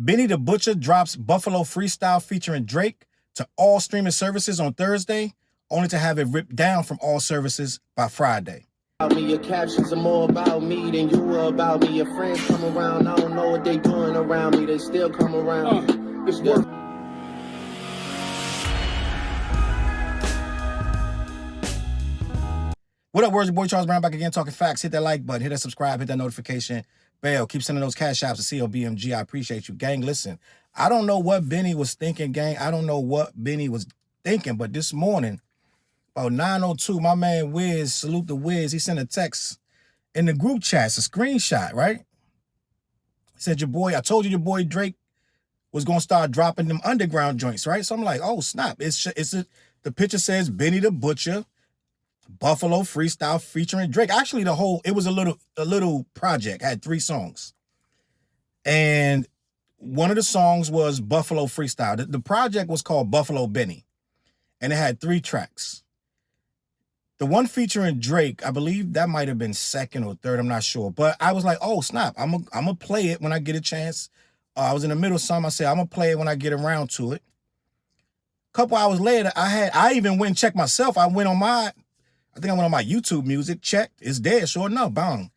Benny the Butcher drops Buffalo Freestyle featuring Drake to all streaming services on Thursday, only to have it ripped down from all services by Friday. Your captions are more about me than you are about me. Your friends come around, I don't know what they doing around me. They still come around. It's work. What up, words? Your boy Charles Brown back again, talking facts. Hit that like button, hit that subscribe, hit that notification bell. Keep sending those Cashaps to CLBMG. I appreciate you, gang. Listen, I don't know what Benny was thinking, gang. I don't know what Benny was thinking, but this morning, about 9:02, my man Wiz, salute the Wiz, he sent a text in the group chat, it's a screenshot, right? He said, I told you your boy Drake was going to start dropping them underground joints, right? So I'm like, oh, snap. The picture says Benny the Butcher, Buffalo Freestyle featuring Drake. Actually, it was a little project, had 3 songs. And one of the songs was Buffalo Freestyle. The project was called Buffalo Benny, and it had 3 tracks. The one featuring Drake, I believe that might have been 2nd or 3rd, I'm not sure. But I was like, oh, snap, I'm gonna play it when I get a chance. I was in the middle of something. I said, I'm gonna play it when I get around to it. A couple hours later, I even went and checked myself. I went on my YouTube music, checked, it's there, sure enough, bang.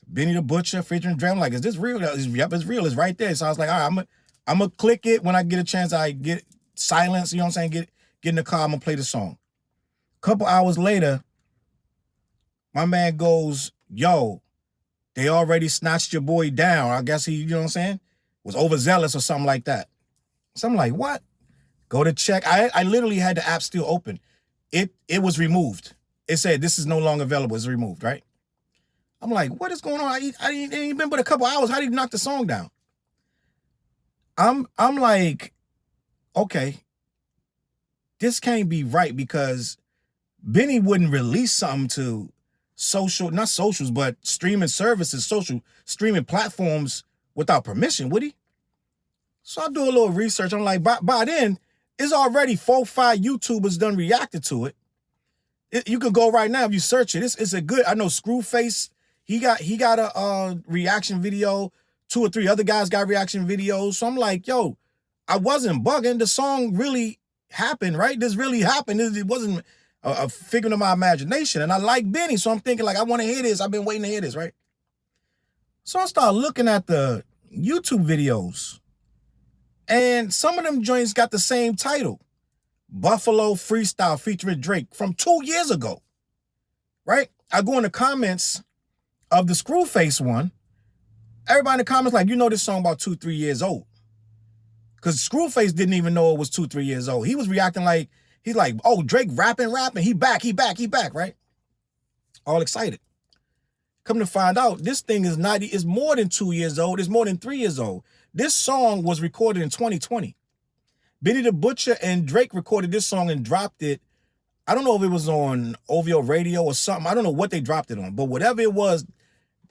Benny the Butcher featuring Drake. I'm like, is this real? Yep, it's real, it's right there. So I was like, all right, I'm gonna click it when I get a chance. I get silence, you know what I'm saying? Get in the car, I'm gonna play the song. A couple hours later, my man goes, yo, they already snatched your boy down. I guess he, you know what I'm saying, was overzealous or something like that. So I'm like, what? Go to check. I literally had the app still open. It was removed. It said, this is no longer available. It's removed, right? I'm like, what is going on? I ain't been but a couple hours. How did he knock the song down? I'm like, okay, this can't be right, because Benny wouldn't release something to not socials, but streaming services, social streaming platforms without permission, would he? So I do a little research. I'm like, by then, it's already 4 or 5 YouTubers done reacted to it. You can go right now if you search it. It's a good, I know Screwface, he got a reaction video. 2 or 3 other guys got reaction videos. So I'm like, yo, I wasn't bugging. The song really happened, right? This really happened. It wasn't a figment of my imagination. And I like Benny, so I'm thinking, like, I want to hear this. I've been waiting to hear this, right? So I start looking at the YouTube videos, and some of them joints got the same title, Buffalo Freestyle featuring Drake, from 2 years ago, right? I go in the comments of the Screwface one. Everybody in the comments like, you know, this song about 2, 3 years old. Because Screwface didn't even know it was 2, 3 years old. He was reacting like, he's like, oh, Drake rapping. He back, right? All excited. Come to find out, this thing is more than 2 years old. It's more than 3 years old. This song was recorded in 2020. Benny the Butcher and Drake recorded this song and dropped it. I don't know if it was on OVO Radio or something. I don't know what they dropped it on, but whatever it was,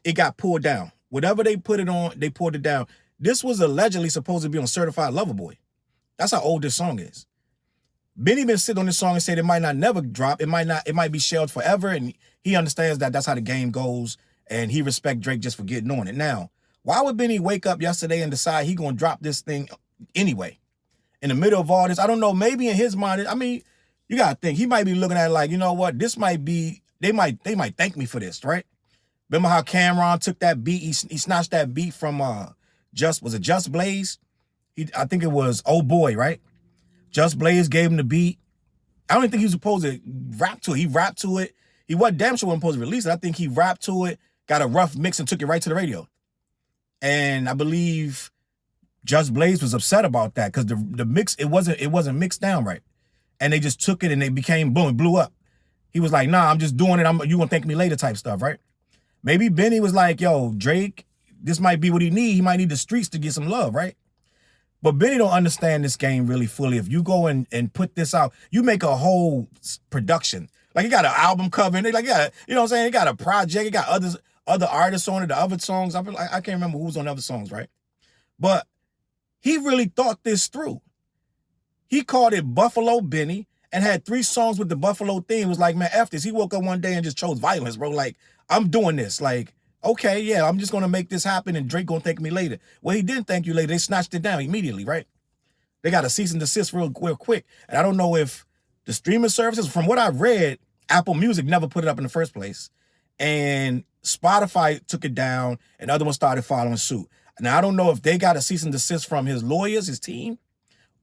it got pulled down. Whatever they put it on, they pulled it down. This was allegedly supposed to be on Certified Lover Boy. That's how old this song is. Benny been sitting on this song and said it might not never drop. It might be shelved forever. And he understands that that's how the game goes. And he respects Drake just for getting on it. Now, why would Benny wake up yesterday and decide he gonna drop this thing anyway? In the middle of all this, I don't know, maybe in his mind, I mean, you gotta think, he might be looking at it like, you know what, this might be, they might thank me for this, right? Remember how Cameron took that beat, he snatched that beat from Just Blaze? I think it was Oh Boy, right? Just Blaze gave him the beat. I don't think he was supposed to rap to it. He rapped to it. He wasn't damn sure wasn't supposed to release it. I think he rapped to it, got a rough mix and took it right to the radio. And I believe Just Blaze was upset about that because the mix, it wasn't mixed down right. And they just took it and it became boom, it blew up. He was like, nah, I'm just doing it. You gonna thank me later type stuff, right? Maybe Benny was like, yo, Drake, this might be what he need. He might need the streets to get some love, right? But Benny don't understand this game really fully. If you go and put this out, you make a whole production. Like, he got an album cover, and they like, yeah, you know what I'm saying? He got a project, he got other artists on it, the other songs. I can't remember who was on the other songs, right? But he really thought this through. He called it Buffalo Benny and had 3 songs with the Buffalo theme. It was like, man, F this. He woke up one day and just chose violence, bro. Like, I'm doing this. Like, Okay, yeah, I'm just gonna make this happen and Drake gonna thank me later. Well, he didn't thank you later. They snatched it down immediately, right? They got a cease and desist real quick. And I don't know if the streaming services, from what I've read, Apple Music never put it up in the first place. And Spotify took it down and other ones started following suit. Now, I don't know if they got a cease and desist from his lawyers, his team,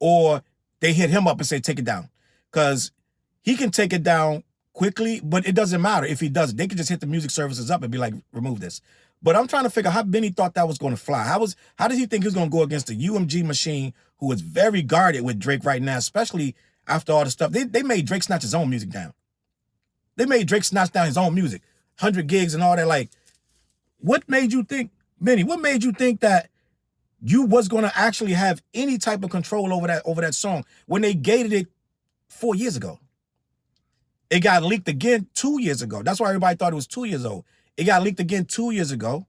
or they hit him up and say, take it down. Because he can take it down quickly, but it doesn't matter if he does it. They can just hit the music services up and be like, remove this. But I'm trying to figure out how Benny thought that was going to fly. How did he think he was going to go against the UMG machine, who is very guarded with Drake right now, especially after all the stuff. They made Drake snatch his own music down. They made Drake snatch down his own music, 100 gigs and all that. Like, what made you think, Benny, what made you think that you was going to actually have any type of control over that song when they gated it 4 years ago? It got leaked again 2 years ago. That's why everybody thought it was 2 years old. It got leaked again 2 years ago,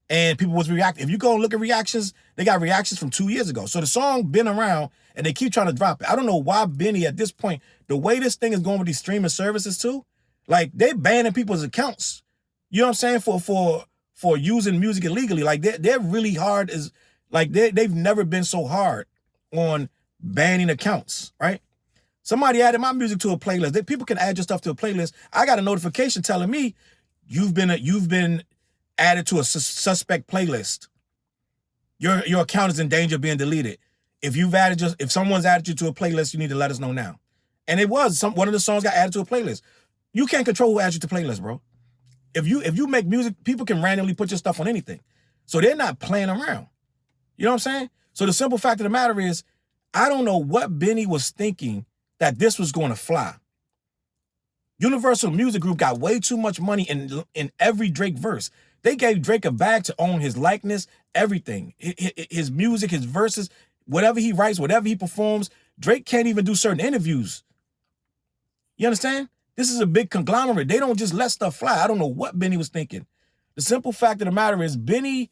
and people was reacting. If you go and look at reactions, they got reactions from 2 years ago. So the song been around, and they keep trying to drop it. I don't know why Benny, at this point, the way this thing is going with these streaming services too, like, they banning people's accounts. You know what I'm saying? For using music illegally. Like, they're really hard. They've never been so hard on banning accounts, right? Somebody added my music to a playlist. People can add your stuff to a playlist. I got a notification telling me you've been added to a suspect playlist. Your account is in danger of being deleted. If someone's added you to a playlist, you need to let us know now. And it was one of the songs got added to a playlist. You can't control who adds you to playlists, bro. If you make music, people can randomly put your stuff on anything. So they're not playing around. You know what I'm saying? So the simple fact of the matter is, I don't know what Benny was thinking that this was going to fly. Universal Music Group got way too much money in every Drake verse. They gave Drake a bag to own his likeness, everything. His music, his verses, whatever he writes, whatever he performs. Drake can't even do certain interviews. You understand? This is a big conglomerate. They don't just let stuff fly. I don't know what Benny was thinking. The simple fact of the matter is, Benny,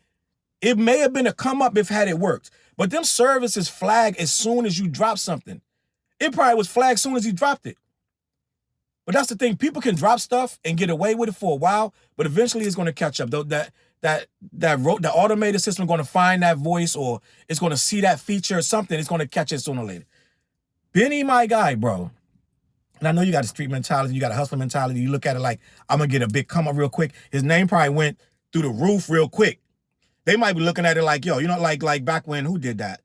it may have been a come up if had it worked. But them services flag as soon as you drop something. It probably was flagged as soon as he dropped it. But that's the thing. People can drop stuff and get away with it for a while, but eventually it's going to catch up. Though the automated system is going to find that voice, or it's going to see that feature or something. It's going to catch it sooner or later. Benny, my guy, bro. And I know you got a street mentality. You got a hustler mentality. You look at it like, I'm going to get a big come up real quick. His name probably went through the roof real quick. They might be looking at it like, yo, you know, like back when, who did that?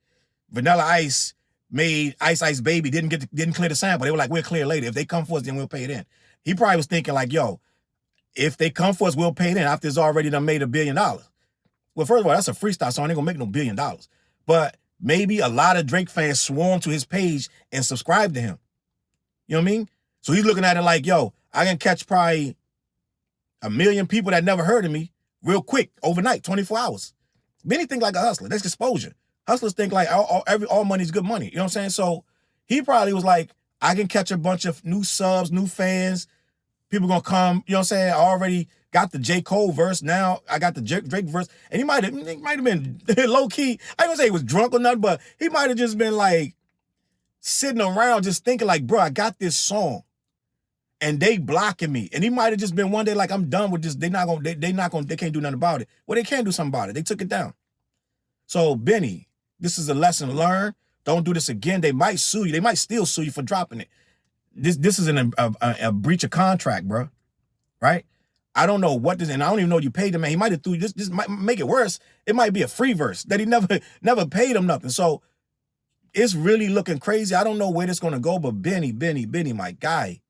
Vanilla Ice made Ice Ice Baby, didn't clear the sample. They were like, we'll clear later. If they come for us, then we'll pay it in. He probably was thinking like, yo, if they come for us, we'll pay it in after it's already done made $1 billion. Well, first of all, that's a freestyle song. They ain't gonna make no $1 billion. But maybe a lot of Drake fans swarm to his page and subscribe to him. You know what I mean? So he's looking at it like, yo, I can catch probably 1 million people that never heard of me real quick, overnight, 24 hours. Many think like a hustler. That's exposure. Hustlers think like all money's good money. You know what I'm saying? So he probably was like, I can catch a bunch of new subs, new fans. People gonna come, you know what I'm saying? I already got the J. Cole verse. Now I got the Drake verse. And he might have been low-key. I ain't gonna say he was drunk or nothing, but he might have just been like sitting around just thinking like, bro, I got this song and they blocking me. And he might have just been one day like, I'm done with this. They can't do nothing about it. Well, they can do something about it. They took it down. So Benny, this is a lesson learned. Don't do this again. They might sue you. They might still sue you for dropping it. This is a breach of contract, bro. Right? I don't know what this, and I don't even know you paid him, man. He might have threw this might make it worse. It might be a free verse that he never paid him nothing. So it's really looking crazy. I don't know where this gonna go, but Benny, my guy,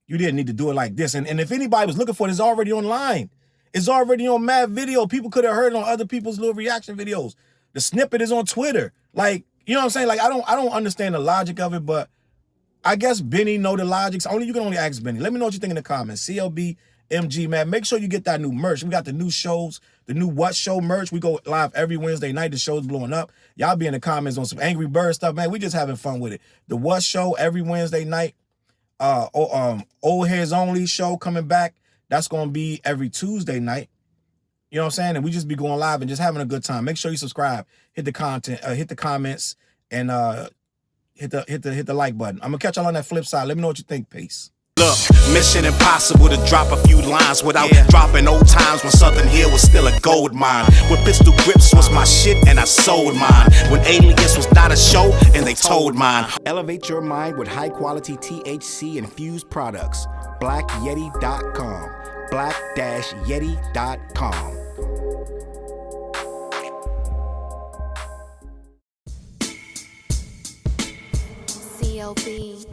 you didn't need to do it like this. And if anybody was looking for it, it's already online. It's already on Mad Video. People could have heard it on other people's little reaction videos. The snippet is on Twitter. Like, you know what I'm saying? Like, I don't understand the logic of it, but I guess Benny know the logic. You can only ask Benny. Let me know what you think in the comments. CLBMG, man. Make sure you get that new merch. We got the new shows, the new What Show merch. We go live every Wednesday night. The show's blowing up. Y'all be in the comments on some Angry Bird stuff, man. We just having fun with it. The What Show every Wednesday night. Old Heads Only show coming back. That's going to be every Tuesday night. You know what I'm saying? And we just be going live and just having a good time. Make sure you subscribe, hit the content, hit the comments, and hit the like button. I'm gonna catch y'all on that flip side. Let me know what you think. Peace. Look, mission impossible to drop a few lines without dropping old times when Southern Hill was still a gold mine. When pistol grips was my shit and I sold mine. When Alias was not a show and they told mine. Elevate your mind with high quality THC infused products. BlackYeti.com. Black-Yeti.com. CLB.